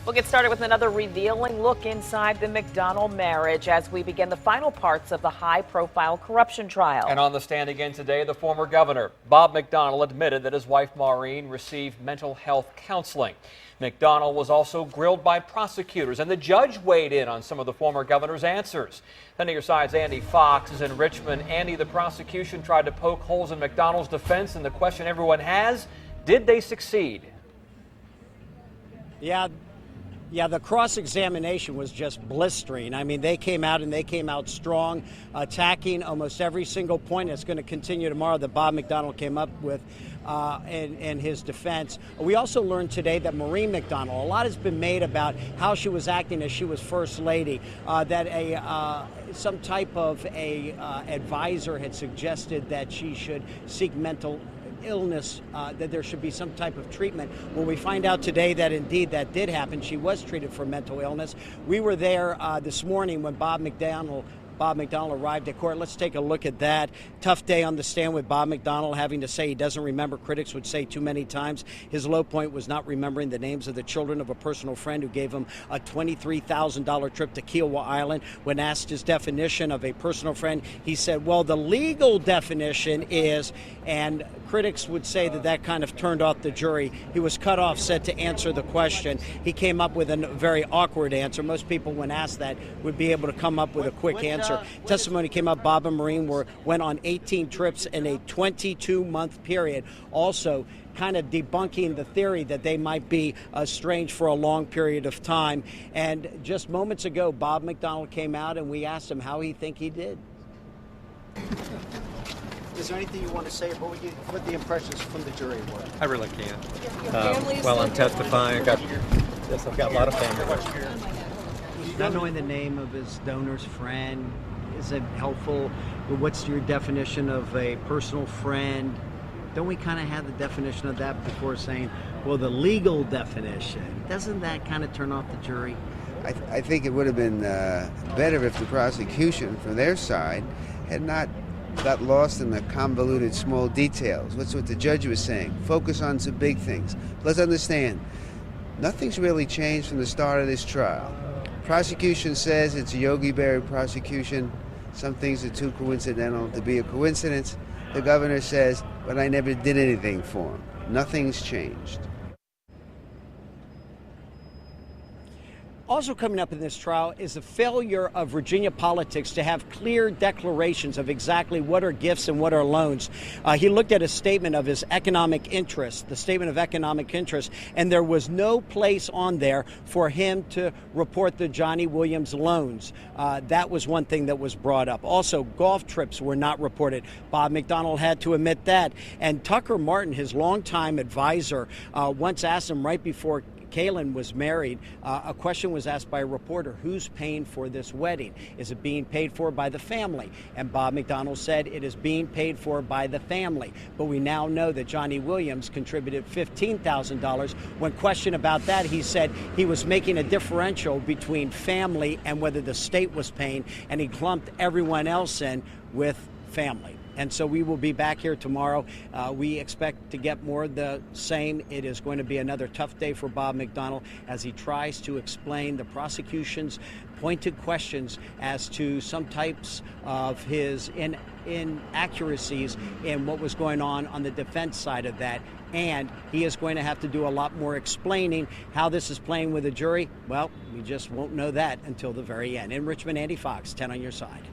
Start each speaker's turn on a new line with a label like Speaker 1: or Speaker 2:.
Speaker 1: We'll get started with another revealing look inside the McDonnell marriage as we begin the final parts of the high-profile corruption trial.
Speaker 2: And on the stand again today, the former governor, Bob McDonnell, admitted that his wife Maureen received mental health counseling. McDonnell was also grilled by prosecutors, and the judge weighed in on some of the former governor's answers. Then at your side's Andy Fox is in Richmond. Andy, the prosecution tried to poke holes in McDonnell's defense, and the question everyone has, did they succeed?
Speaker 3: Yeah, the cross-examination was just blistering. I mean, they came out strong, attacking almost every single point. It's going to continue tomorrow that Bob McDonnell came up with in his defense. We also learned today that Maureen McDonnell, a lot has been made about how she was acting as she was First Lady, that some type of advisor had suggested that she should seek mental illness, that there should be some type of treatment. Well, we find out today that indeed that did happen. She was treated for mental illness. We were there this morning when Bob McDonnell arrived at court. Let's take a look at that. Tough day on the stand with Bob McDonnell having to say he doesn't remember. Critics would say too many times. His low point was not remembering the names of the children of a personal friend who gave him a $23,000 trip to Kiowa Island. When asked his definition of a personal friend, he said, well, the legal definition is, and critics would say that kind of turned off the jury. He was cut off, said to answer the question. He came up with a very awkward answer. Most people, when asked that, would be able to come up with a quick answer. Testimony came up, Bob and Maureen went on 18 trips in a 22-month period, also kind of debunking the theory that they might be estranged for a long period of time. And just moments ago, Bob McDonnell came out and we asked him how he think he did. Is there anything you want to say about what the impressions from the jury were?
Speaker 4: I really can't. While I'm testifying, I've got a lot of family.
Speaker 3: Not knowing the name of his donor's friend, is it helpful? What's your definition of a personal friend? Don't we kind of have the definition of that before saying, well, the legal definition? Doesn't that kind of turn off the jury?
Speaker 5: I think it would have been better if the prosecution, from their side, had not got lost in the convoluted small details. That's what the judge was saying. Focus on some big things. Let's understand, nothing's really changed from the start of this trial. Prosecution says it's a Yogi Berra prosecution. Some things are too coincidental to be a coincidence. The governor says, but I never did anything for him. Nothing's changed.
Speaker 3: Also coming up in this trial is the failure of Virginia politics to have clear declarations of exactly what are gifts and what are loans. He looked at a statement of his economic interest, the statement of economic interest, and there was no place on there for him to report the Johnny Williams loans. That was one thing that was brought up. Also, golf trips were not reported. Bob McDonnell had to admit that. And Tucker Martin, his longtime advisor, once asked him right before Kaylin was married, a question was asked by a reporter, who's paying for this wedding? Is it being paid for by the family? And Bob McDonnell said it is being paid for by the family. But we now know that Johnny Williams contributed $15,000. When questioned about that, he said he was making a differential between family and whether the state was paying, and he clumped everyone else in with family. And so we will be back here tomorrow. We expect to get more of the same. It is going to be another tough day for Bob McDonnell as he tries to explain the prosecution's pointed questions as to some types of his inaccuracies in what was going on the defense side of that. And he is going to have to do a lot more explaining how this is playing with the jury. Well, we just won't know that until the very end. In Richmond, Andy Fox, 10 on your side.